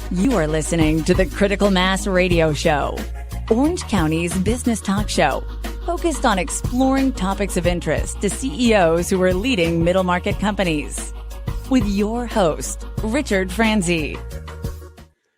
You are listening to the Critical Mass Radio Show, Orange County's business talk show, focused on exploring topics of interest to CEOs who are leading middle market companies. With your host, Richard Franzi.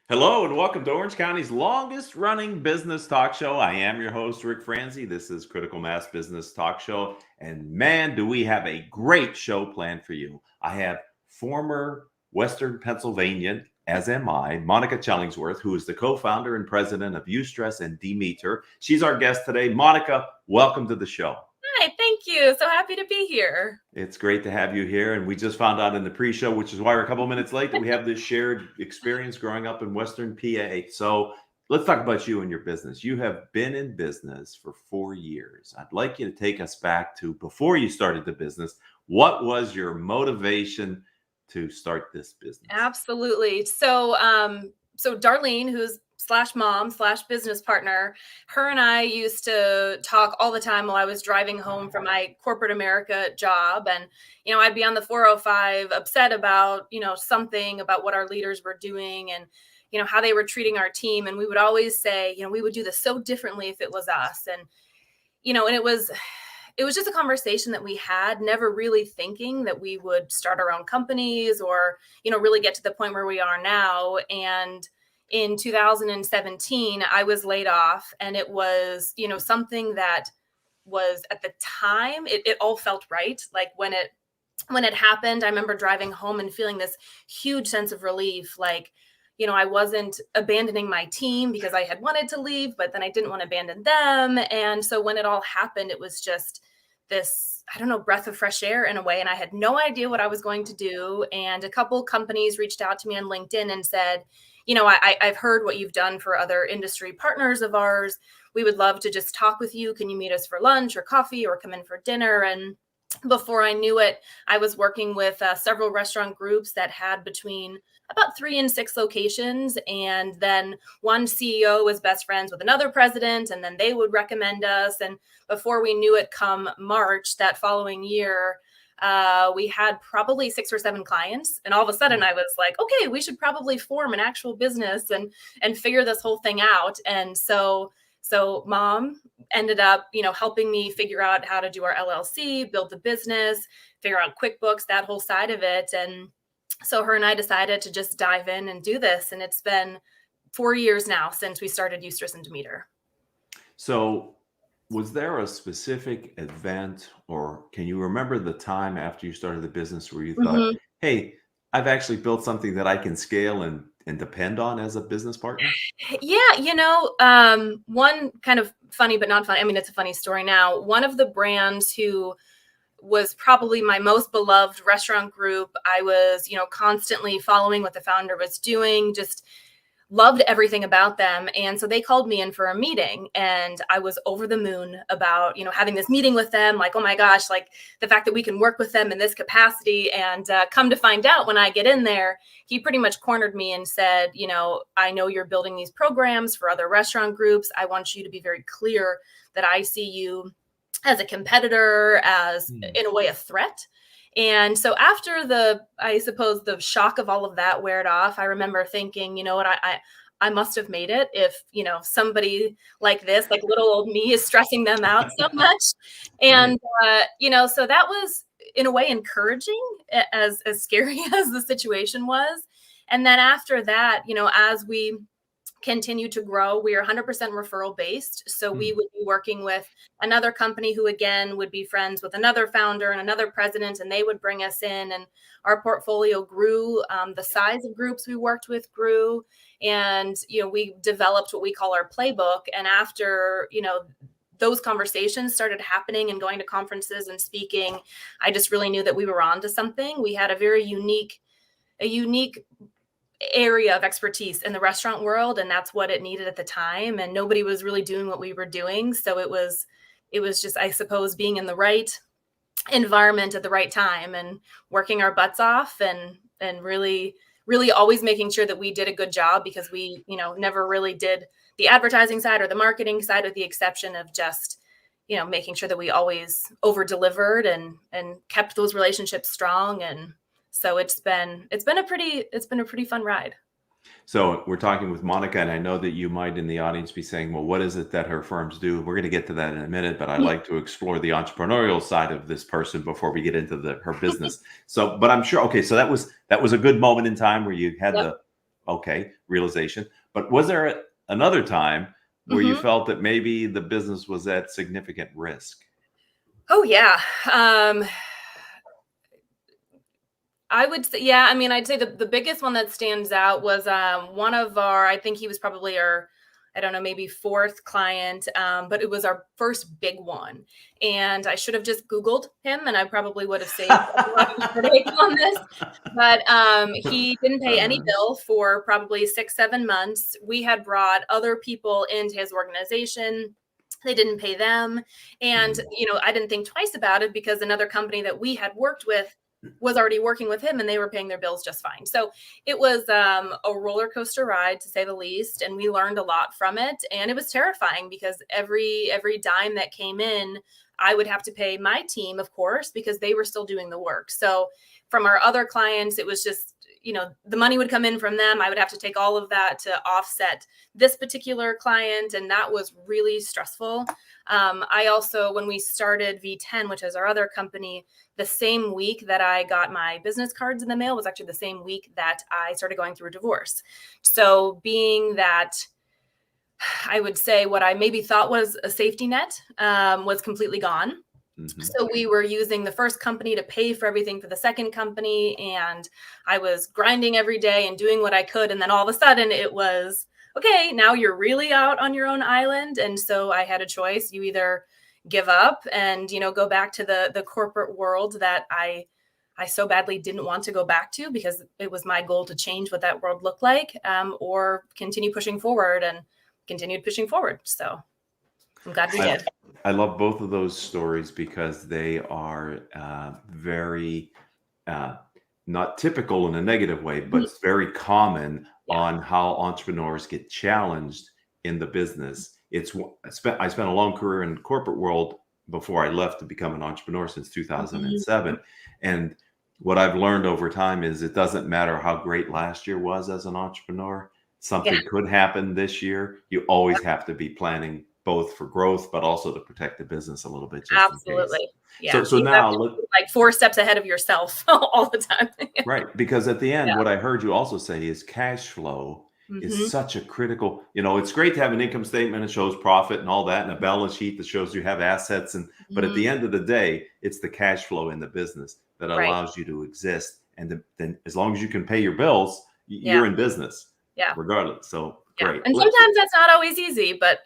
Hello and welcome to Orange County's longest running business talk show. I am your host, Rick Franzi. This is Critical Mass Business Talk Show. And man, do we have a great show planned for you. I have former Western Pennsylvanian, as am I, Monica Challingsworth, who is the co-founder and president of Eustress and Demeter. She's our guest today. Monica, welcome to the show. Hi, thank you. So happy to be here. It's great to have you here. And we just found out in the pre-show, which is why we're a couple of minutes late, that we have this shared experience growing up in Western PA. So let's talk about you and your business. You have been in business for 4 years. I'd like you to take us back to before you started the business. What was your motivation to start this business? Absolutely. So Darlene, who's /mom/business partner, her and I used to talk all the time while I was driving home from my corporate America job. And, I'd be on the 405 upset about, something about what our leaders were doing and, how they were treating our team. And we would always say, we would do this so differently if it was us. And, and it was just a conversation that we had, never really thinking that we would start our own companies or, really get to the point where we are now. And in 2017, I was laid off, and it was, something that was at the time, it all felt right. Like when it happened, I remember driving home and feeling this huge sense of relief. Like, I wasn't abandoning my team because I had wanted to leave, but then I didn't want to abandon them. And so when it all happened, it was just this, breath of fresh air in a way. And I had no idea what I was going to do. And a couple companies reached out to me on LinkedIn and said, I've heard what you've done for other industry partners of ours. We would love to just talk with you. Can you meet us for lunch or coffee or come in for dinner? And before I knew it, I was working with several restaurant groups that had between about 3 and 6 locations. And then one CEO was best friends with another president, and then they would recommend us. And before we knew it, come March that following year, we had probably 6 or 7 clients. And all of a sudden I was like, okay, we should probably form an actual business and figure this whole thing out. And so mom ended up, helping me figure out how to do our LLC, build the business, figure out QuickBooks, that whole side of it. And so her and I decided to just dive in and do this. And it's been 4 years now since we started Eustress and Demeter. So was there a specific event, or can you remember the time after you started the business where you thought, hey, I've actually built something that I can scale and depend on as a business partner? Yeah, one kind of funny, but not funny. I mean, it's a funny story now. One of the brands who was probably my most beloved restaurant group, I was, constantly following what the founder was doing, just loved everything about them. And so they called me in for a meeting, and I was over the moon about, having this meeting with them. Like, oh my gosh, like the fact that we can work with them in this capacity. And come to find out, when I get in there, he pretty much cornered me and said, I know you're building these programs for other restaurant groups. I want you to be very clear that I see you as a competitor, as in a way, a threat. And so after the shock of all of that weared off, I remember thinking, I must have made it if, somebody like this, like little old me, is stressing them out so much. And, so that was in a way encouraging, as scary as the situation was. And then after that, as we continue to grow, we are 100% referral based. So we would be working with another company who, again, would be friends with another founder and another president, and they would bring us in, and our portfolio grew. The size of groups we worked with grew, and, we developed what we call our playbook. And after, those conversations started happening and going to conferences and speaking, I just really knew that we were on to something. We had a very unique area of expertise in the restaurant world, and that's what it needed at the time. And nobody was really doing what we were doing. So it was just, I suppose, being in the right environment at the right time and working our butts off and really always making sure that we did a good job, because we, never really did the advertising side or the marketing side, with the exception of just, making sure that we always over delivered and kept those relationships strong. And so it's been a pretty fun ride. So we're talking with Monica, and I know that you might in the audience be saying, well, what is it that her firms do? We're going to get to that in a minute, but I like to explore the entrepreneurial side of this person before we get into her business. So, but I'm sure, okay, so that was a good moment in time where you had Yep. the realization. But was there another time where you felt that maybe the business was at significant risk? Oh yeah. I would say, yeah, I mean, I'd say the biggest one that stands out was one of our, I think he was probably our, I don't know, maybe fourth client, but it was our first big one. And I should have just Googled him and I probably would have saved a lot of headache on this. But he didn't pay any bill for probably 6-7 months. We had brought other people into his organization. They didn't pay them. And, I didn't think twice about it because another company that we had worked with was already working with him and they were paying their bills just fine. So it was a roller coaster ride, to say the least. And we learned a lot from it. And it was terrifying because every dime that came in, I would have to pay my team, of course, because they were still doing the work. So from our other clients, it was just, the money would come in from them. I would have to take all of that to offset this particular client. And that was really stressful. I also, when we started V10, which is our other company, the same week that I got my business cards in the mail was actually the same week that I started going through a divorce. So being that, I would say what I maybe thought was a safety net was completely gone. So we were using the first company to pay for everything for the second company. And I was grinding every day and doing what I could. And then all of a sudden it was, okay, now you're really out on your own island. And so I had a choice. You either give up and, go back to the corporate world that I so badly didn't want to go back to because it was my goal to change what that world looked like, or continue pushing forward, and continued pushing forward. So I'm glad we did. I love both of those stories because they are very not typical in a negative way, but it's very common on how entrepreneurs get challenged in the business. I spent a long career in the corporate world before I left to become an entrepreneur since 2007. And what I've learned over time is it doesn't matter how great last year was as an entrepreneur. Something could happen this year. You always have to be planning both for growth, but also to protect the business a little bit. Just absolutely. In case. Yeah. So now, like 4 steps ahead of yourself all the time. Right. Because at the end, what I heard you also say is cash flow is such a critical, it's great to have an income statement that shows profit and all that, and a balance sheet that shows you have assets. But at the end of the day, it's the cash flow in the business that allows you to exist. And then as long as you can pay your bills, you're in business. Yeah. Regardless. So great. And sometimes that's not always easy, but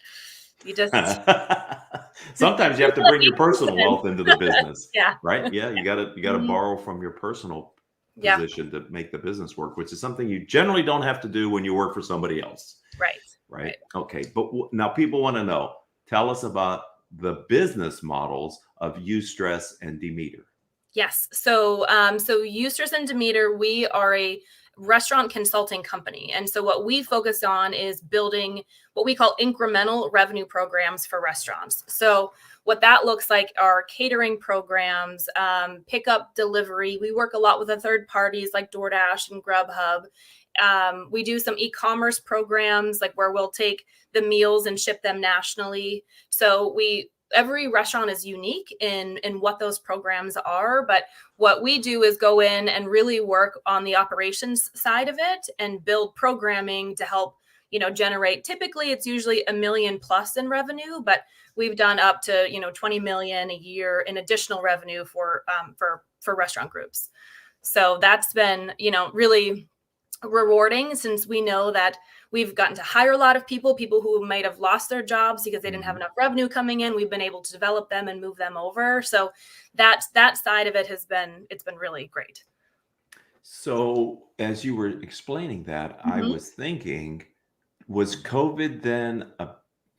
you just sometimes you have to bring your personal wealth into the business. Right. Yeah. You gotta borrow from your personal position to make the business work, which is something you generally don't have to do when you work for somebody else. Right. Okay. But now people want to know, tell us about the business models of Eustress and Demeter. Yes. So Eustress and Demeter, we are a restaurant consulting company. And so what we focus on is building what we call incremental revenue programs for restaurants. So what that looks like are catering programs, pickup, delivery. We work a lot with the third parties like DoorDash and Grubhub. We do some e-commerce programs like where we'll take the meals and ship them nationally. So every restaurant is unique in what those programs are, but what we do is go in and really work on the operations side of it and build programming to help, generate. Typically it's usually $1 million plus in revenue, but we've done up to, 20 million a year in additional revenue for restaurant groups. So that's been, really rewarding, since we know that we've gotten to hire a lot of people who might have lost their jobs because they didn't have enough revenue coming in. We've been able to develop them and move them over. So that side of it it's been really great. So as you were explaining that, I was thinking, was COVID then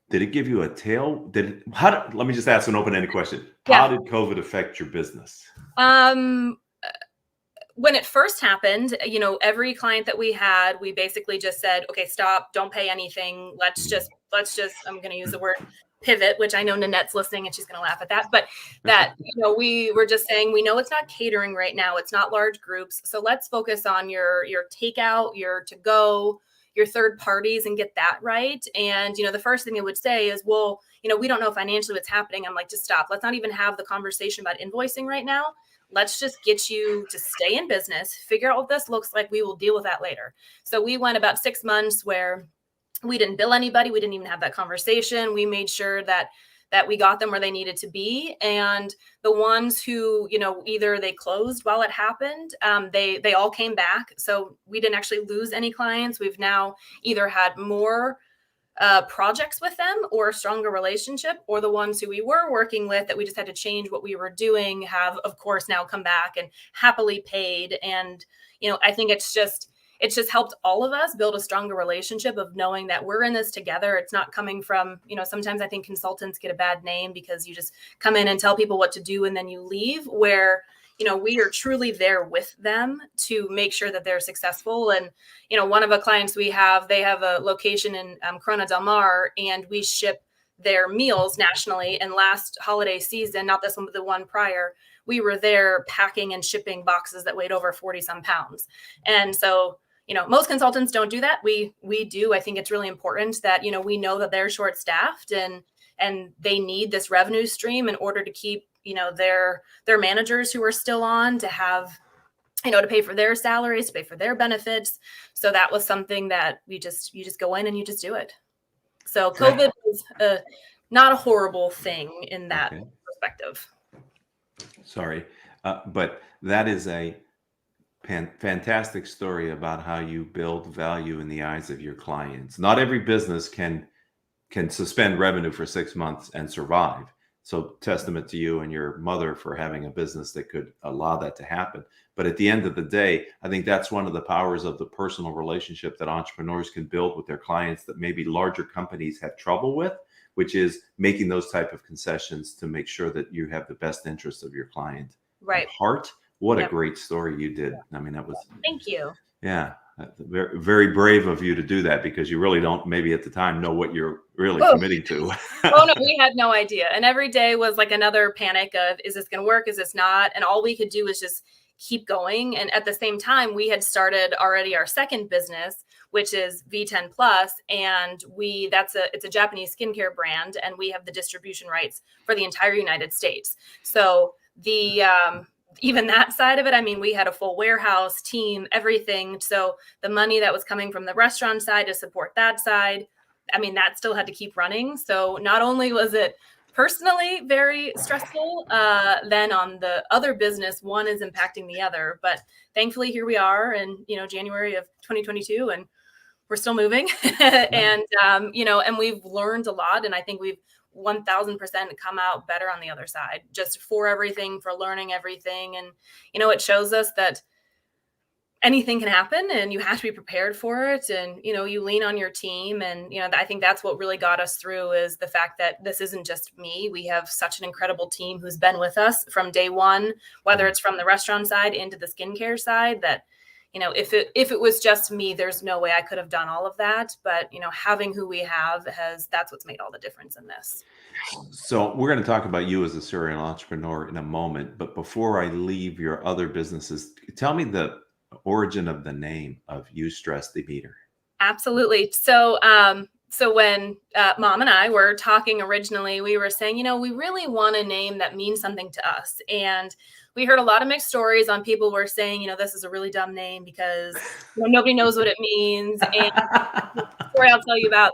did it give you a tail? Let me just ask an open-ended question. How did COVID affect your business? When it first happened, every client that we had, we basically just said, okay, stop, don't pay anything. Let's just, I'm going to use the word pivot, which I know Nanette's listening and she's going to laugh at that, but that, we were just saying, we know it's not catering right now. It's not large groups. So let's focus on your takeout, your to go, your third parties, and get that right. And, the first thing they would say is, well, we don't know financially what's happening. I'm like, just stop. Let's not even have the conversation about invoicing right now. Let's just get you to stay in business, figure out what this looks like. We will deal with that later. So we went about 6 months where we didn't bill anybody. We didn't even have that conversation. We made sure that we got them where they needed to be. And the ones who, either they closed while it happened, they all came back. So we didn't actually lose any clients. We've now either had more projects with them or a stronger relationship, or the ones who we were working with that we just had to change what we were doing have, of course, now come back and happily paid. And, I think it's just helped all of us build a stronger relationship of knowing that we're in this together. It's not coming from, sometimes I think consultants get a bad name because you just come in and tell people what to do and then you leave, where, we are truly there with them to make sure that they're successful. And, one of the clients we have, they have a location in Corona del Mar, and we ship their meals nationally. And last holiday season, not this one, but the one prior, we were there packing and shipping boxes that weighed over 40 some pounds. And so, most consultants don't do that. We do. I think it's really important that, we know that they're short staffed and they need this revenue stream in order to keep, their managers who are still on to have, to pay for their salaries, to pay for their benefits. So that was something that you just go in and you just do it. So COVID was not a horrible thing in that perspective. Sorry. But that is a fantastic story about how you build value in the eyes of your clients. Not every business can suspend revenue for 6 months and survive. So testament to you and your mother for having a business that could allow that to happen. But at the end of the day, I think that's one of the powers of the personal relationship that entrepreneurs can build with their clients that maybe larger companies have trouble with, which is making those type of concessions to make sure that you have the best interest of your client at heart. What a great story you did. I mean, that was. Thank you. Yeah. Very, very brave of you to do that, because you really don't maybe at the time know what you're really committing to. Oh, no, we had no idea. And every day was like another panic of, is this going to work? Is this not? And all we could do was just keep going. And at the same time, we had started already our second business, which is V10 Plus. And it's a Japanese skincare brand. And we have the distribution rights for the entire United States. So even that side of it, I mean, we had a full warehouse team, everything. So the money that was coming from the restaurant side to support that side, I mean, that still had to keep running. So not only was it personally very stressful, then on the other business, one is impacting the other. But thankfully, here we are in, January of 2022, and we're still moving. And, and we've learned a lot. And I think we've 1000% come out better on the other side, just for everything, for learning everything. And, it shows us that anything can happen and you have to be prepared for it. And, you lean on your team. And, I think that's what really got us through, is the fact that this isn't just me. We have such an incredible team who's been with us from day one, whether it's from the restaurant side into the skincare side, that, if it was just me, there's no way I could have done all of that. But, having who we have that's what's made all the difference in this. So we're going to talk about you as a serial entrepreneur in a moment. But before I leave your other businesses, tell me the origin of the name of Eustress and Demeter. Absolutely. So when Mom and I were talking originally, we were saying, we really want a name that means something to us. And we heard a lot of mixed stories on people were saying, this is a really dumb name because nobody knows what it means. And the story I'll tell you about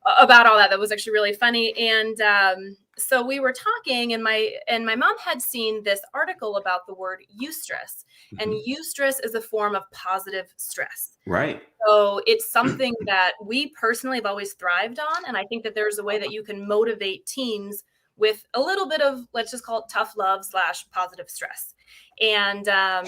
all that was actually really funny. And so we were talking, and my mom had seen this article about the word eustress. And eustress is a form of positive stress. Right. So it's something that we personally have always thrived on. And I think that there's a way that you can motivate teams with a little bit of, let's just call it tough love / positive stress. And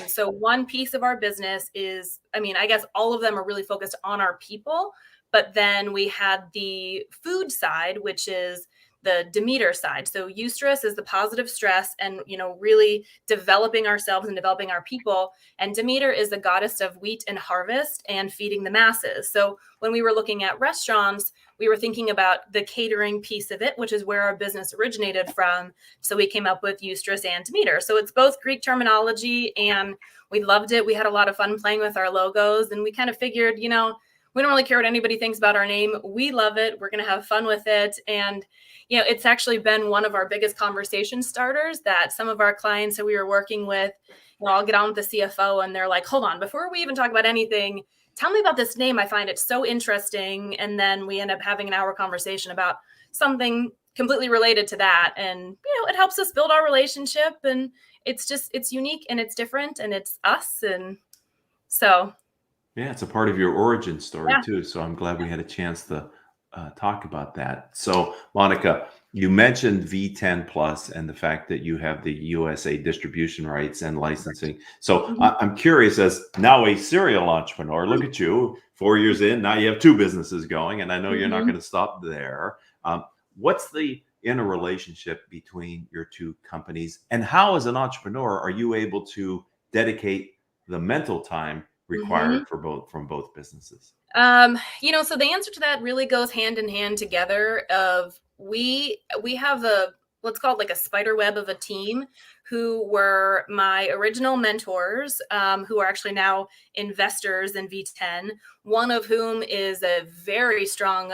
so one piece of our business is, I guess all of them are really focused on our people. But then we had the food side, which is the Demeter side. So Eustress is the positive stress and, really developing ourselves and developing our people. And Demeter is the goddess of wheat and harvest and feeding the masses. So when we were looking at restaurants, we were thinking about the catering piece of it, which is where our business originated from. So we came up with Eustress and Demeter. So it's both Greek terminology, and we loved it. We had a lot of fun playing with our logos, and we kind of figured, we don't really care what anybody thinks about our name. We love it. We're going to have fun with it. And, it's actually been one of our biggest conversation starters that some of our clients that we were working with, I'll get on with the CFO and they're like, hold on, before we even talk about anything, tell me about this name. I find it so interesting. And then we end up having an hour conversation about something completely related to that. And, it helps us build our relationship, and it's unique and it's different and it's us. And so. Yeah, it's a part of your origin story too. So I'm glad we had a chance to talk about that. So Monica, you mentioned V10 Plus and the fact that you have the USA distribution rights and licensing. So I'm curious, as now a serial entrepreneur, look at you, 4 years in, now you have 2 businesses going, and I know you're not going to stop there. What's the interrelationship between your 2 companies, and how, as an entrepreneur, are you able to dedicate the mental time required from both businesses? So the answer to that really goes hand in hand together. We have let's call it like a spider web of a team who were my original mentors, who are actually now investors in V10, one of whom is a very strong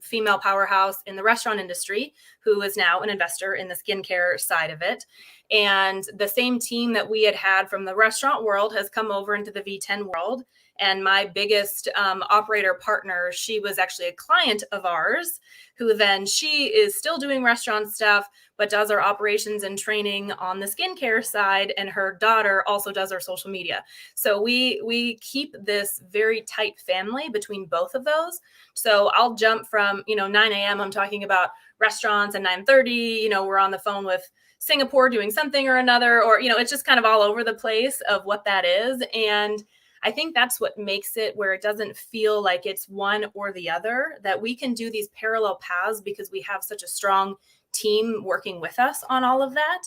female powerhouse in the restaurant industry, who is now an investor in the skincare side of it. And the same team that we had from the restaurant world has come over into the V10 world. And my biggest operator partner, she was actually a client of ours, who then she is still doing restaurant stuff, but does our operations and training on the skincare side. And her daughter also does our social media. So we keep this very tight family between both of those. So I'll jump from, 9 a.m. I'm talking about restaurants, and 9:30, we're on the phone with Singapore doing something or another, or, it's just kind of all over the place of what that is. And I think that's what makes it where it doesn't feel like it's one or the other, that we can do these parallel paths because we have such a strong team working with us on all of that.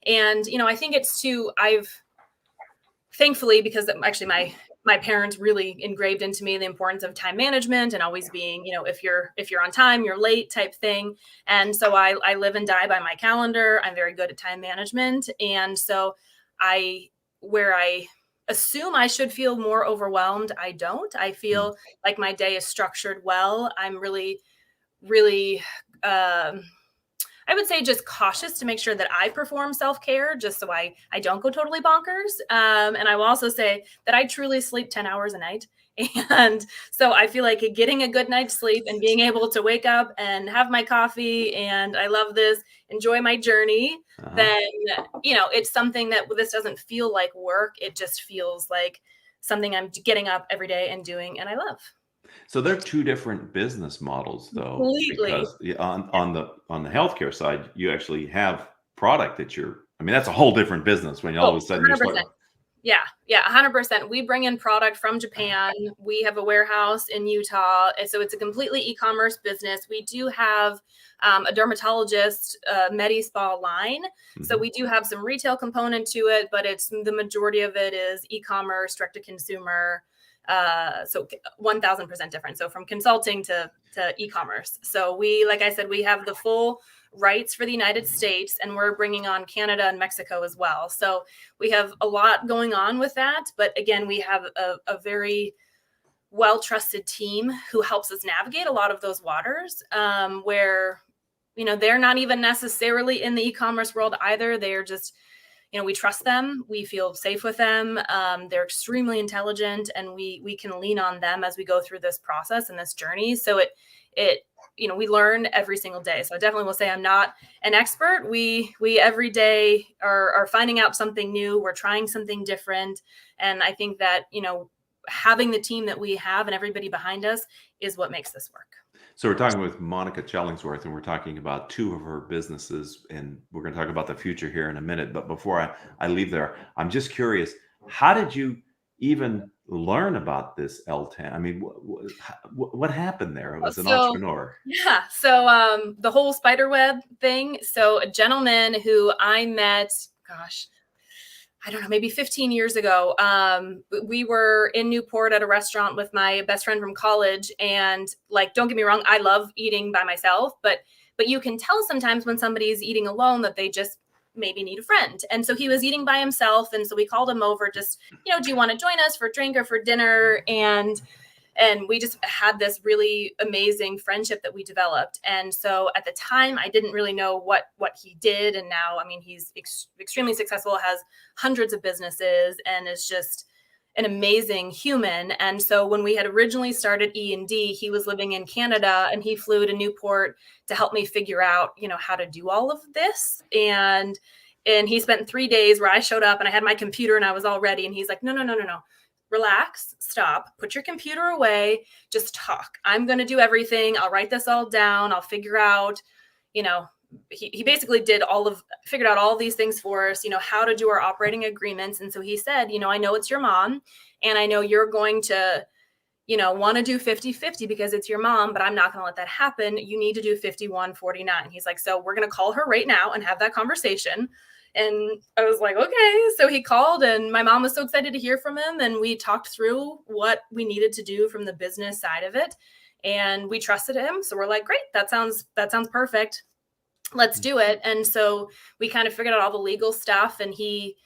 And, I think it's thankfully, because actually my parents really engraved into me the importance of time management and always being, if you're on time, you're late type thing. And so I live and die by my calendar. I'm very good at time management. And so where I assume I should feel more overwhelmed, I don't. I feel like my day is structured well. I'm really, really, I would say just cautious to make sure that I perform self-care just so I don't go totally bonkers. And I will also say that I truly sleep 10 hours a night. And so I feel like getting a good night's sleep and being able to wake up and have my coffee, and I love this, enjoy my journey, then, it's something that this doesn't feel like work. It just feels like something I'm getting up every day and doing, and I love. So they're 2 different business models, though. Completely. Because on the healthcare side, you actually have product that that's a whole different business when you all of a sudden 100%. Yeah, 100%. We bring in product from Japan. We have a warehouse in Utah. And so it's a completely e-commerce business. We do have a dermatologist Medi Spa line. So we do have some retail component to it, but the majority of it is e-commerce, direct to consumer. So 1000% different. So from consulting to e-commerce. So like I said, we have the full rights for the United States, and we're bringing on Canada and Mexico as well. So we have a lot going on with that. But again, we have a very well-trusted team who helps us navigate a lot of those waters, where, they're not even necessarily in the e-commerce world either. They're just, we trust them. We feel safe with them. They're extremely intelligent, and we can lean on them as we go through this process and this journey. So we learn every single day. So I definitely will say I'm not an expert. We every day are finding out something new. We're trying something different. And I think that, having the team that we have and everybody behind us is what makes this work. So we're talking with Monica Challingsworth, and we're talking about 2 of her businesses, and we're going to talk about the future here in a minute. But before I leave there, I'm just curious, how did you even learn about this L10? I mean, what happened there? It was an So, entrepreneur. yeah. So the whole spider web thing. So a gentleman who I met, gosh, I don't know, maybe 15 years ago. We were in Newport at a restaurant with my best friend from college. And like, don't get me wrong, I love eating by myself, but you can tell sometimes when somebody's eating alone that they just maybe need a friend. And so he was eating by himself. And so we called him over just, do you want to join us for a drink or for dinner? And we just had this really amazing friendship that we developed. And so at the time, I didn't really know what he did. And now, I mean, he's extremely successful, has hundreds of businesses, and is just an amazing human. And so when we had originally started E&D, he was living in Canada, and he flew to Newport to help me figure out, how to do all of this. And he spent 3 days where I showed up and I had my computer and I was all ready. And he's like, no. Relax, stop, put your computer away, just talk. I'm going to do everything. I'll write this all down. I'll figure out, he basically figured out all of these things for us, how to do our operating agreements. And so he said, I know it's your mom, and I know you're going to, want to do 50-50 because it's your mom, but I'm not going to let that happen. You need to do 51-49. He's like, so we're going to call her right now and have that conversation. And I was like, okay. So he called, and my mom was so excited to hear from him. And we talked through what we needed to do from the business side of it. And we trusted him. So we're like, great, that sounds perfect. Let's do it. And so we kind of figured out all the legal stuff, and he,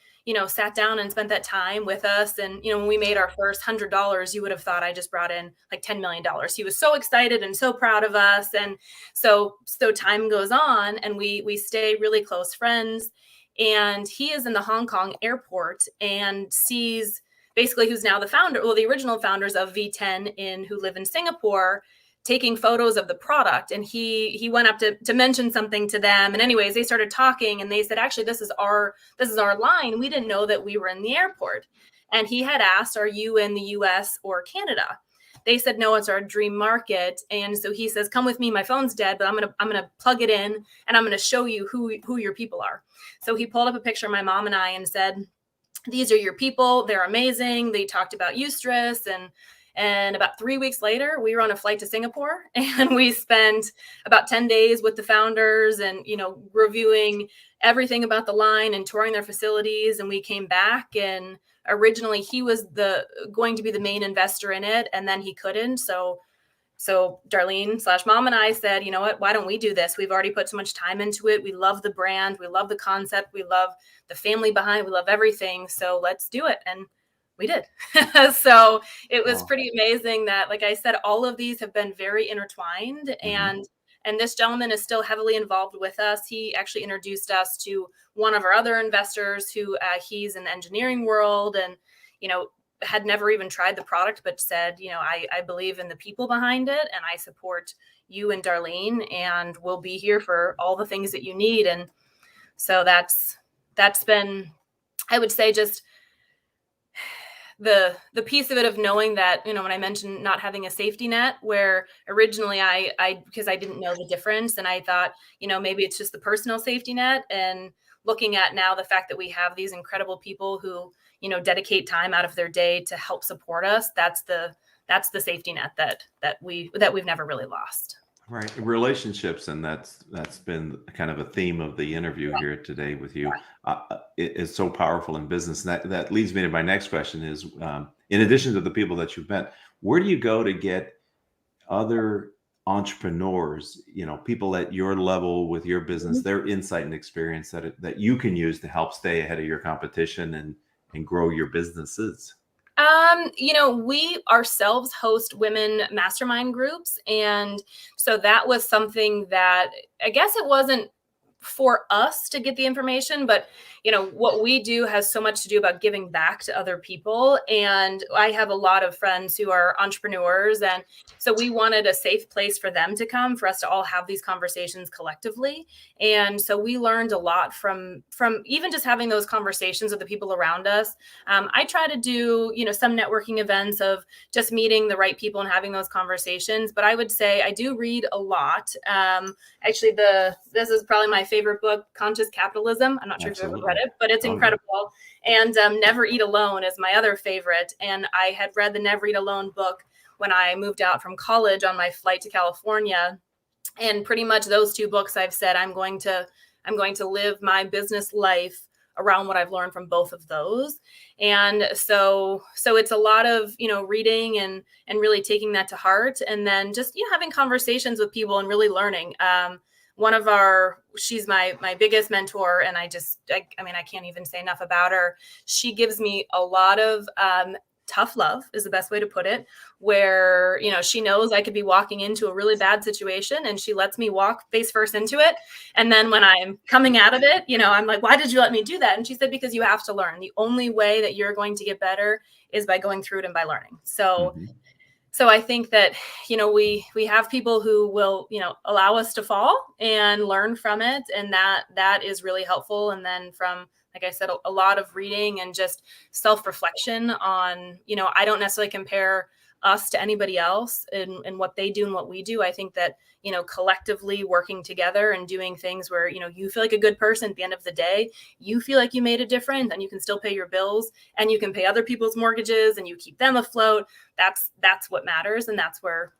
sat down and spent that time with us. And, when we made our first $100, you would have thought I just brought in like $10 million. He was so excited and so proud of us. And so time goes on, and we stay really close friends. And he is in the Hong Kong airport and sees basically who's now the original founders of V10 who live in Singapore, taking photos of the product. And he went up to mention something to them. And anyways, they started talking, and they said, actually, this is our line. We didn't know that we were in the airport. And he had asked, are you in the US or Canada? They said, no, it's our dream market. And so he says, come with me. My phone's dead, but I'm going to plug it in, and I'm going to show you who your people are. So he pulled up a picture of my mom and I and said, these are your people. They're amazing. They talked about Eustress. And about 3 weeks later, we were on a flight to Singapore, and we spent about 10 days with the founders and, reviewing everything about the line and touring their facilities. And we came back, and originally he was going to be the main investor in it, and then he couldn't. So Darlene/mom and I said, you know what, why don't we do this? We've already put so much time into it. We love the brand. We love the concept. We love the family behind it. We love everything. So let's do it. And we did. So it was pretty amazing that, like I said, all of these have been very intertwined. Mm-hmm. And this gentleman is still heavily involved with us. He actually introduced us to one of our other investors who he's in the engineering world, and, had never even tried the product, but said, I believe in the people behind it, and I support you and Darlene, and we'll be here for all the things that you need. And so that's been, I would say, just the piece of it of knowing that, when I mentioned not having a safety net, where originally I because I didn't know the difference, and I thought, maybe it's just the personal safety net, and looking at now the fact that we have these incredible people who, dedicate time out of their day to help support us. That's the safety net that we've never really lost. Right. Relationships. And that's been kind of a theme of the interview here today with you. It's so powerful in business. And that leads me to my next question is, in addition to the people that you've met, where do you go to get other entrepreneurs, people at your level with your business, their insight and experience that you can use to help stay ahead of your competition and grow your businesses? We ourselves host women mastermind groups. And so that was something that I guess it wasn't for us to get the information, but what we do has so much to do about giving back to other people. And I have a lot of friends who are entrepreneurs. And so we wanted a safe place for them to come, for us to all have these conversations collectively. And so we learned a lot from even just having those conversations with the people around us. I try to do, some networking events of just meeting the right people and having those conversations. But I would say I do read a lot. Actually, this is probably my favorite book, Conscious Capitalism. I'm not sure if you've ever read about it, but it's incredible. And Never Eat Alone is my other favorite. And I had read the Never Eat Alone book when I moved out from college on my flight to California. And pretty much those two books, I've said I'm going to live my business life around what I've learned from both of those. And so it's a lot of, reading and really taking that to heart, and then just, having conversations with people and really learning. She's my biggest mentor, and I can't even say enough about her. She gives me a lot of tough love is the best way to put it, where, she knows I could be walking into a really bad situation and she lets me walk face first into it. And then when I'm coming out of it, I'm like, why did you let me do that? And she said, because you have to learn. The only way that you're going to get better is by going through it and by learning. So I think that, we have people who will, allow us to fall and learn from it. And that is really helpful. And then from, like I said, a lot of reading and just self-reflection on, I don't necessarily compare us to anybody else and what they do and what we do. I think that, collectively working together and doing things where, you feel like a good person at the end of the day, you feel like you made a difference and you can still pay your bills and you can pay other people's mortgages and you keep them afloat. That's what matters. And that's where,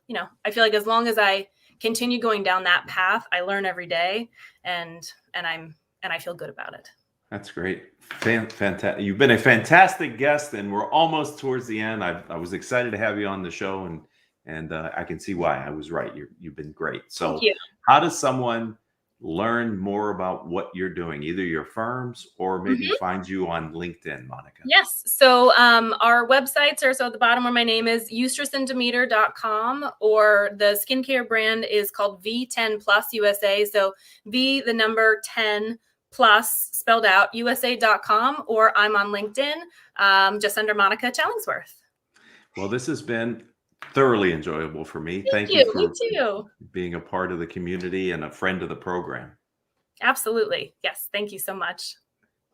I feel like as long as I continue going down that path, I learn every day and I feel good about it. That's great. Fantastic. You've been a fantastic guest, and we're almost towards the end. I was excited to have you on the show, and I can see why I was right. You've been great. So Thank you. How does someone learn more about what you're doing, either your firms or maybe find you on LinkedIn, Monica? Yes. So our websites are, so at the bottom where my name is, EustressandDemeter.com, or the skincare brand is called V10 Plus USA. So V, the number 10, plus spelled out, USA.com, or I'm on LinkedIn, just under Monica Challingsworth. Well, this has been thoroughly enjoyable for me. Thank you. For Me too. being a part of the community and a friend of the program. Absolutely. Yes. Thank you so much.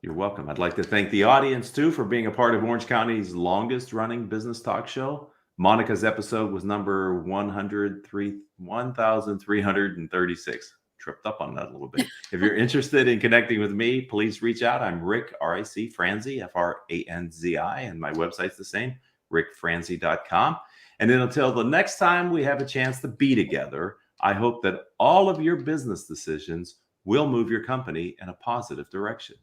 You're welcome. I'd like to thank the audience too for being a part of Orange County's longest running business talk show. Monica's episode was number 1336. Tripped up on that a little bit. If you're interested in connecting with me, please reach out. I'm Rick, R-I-C, Franzi, F-R-A-N-Z-I, and my website's the same, rickfranzi.com. And then until the next time we have a chance to be together, I hope that all of your business decisions will move your company in a positive direction.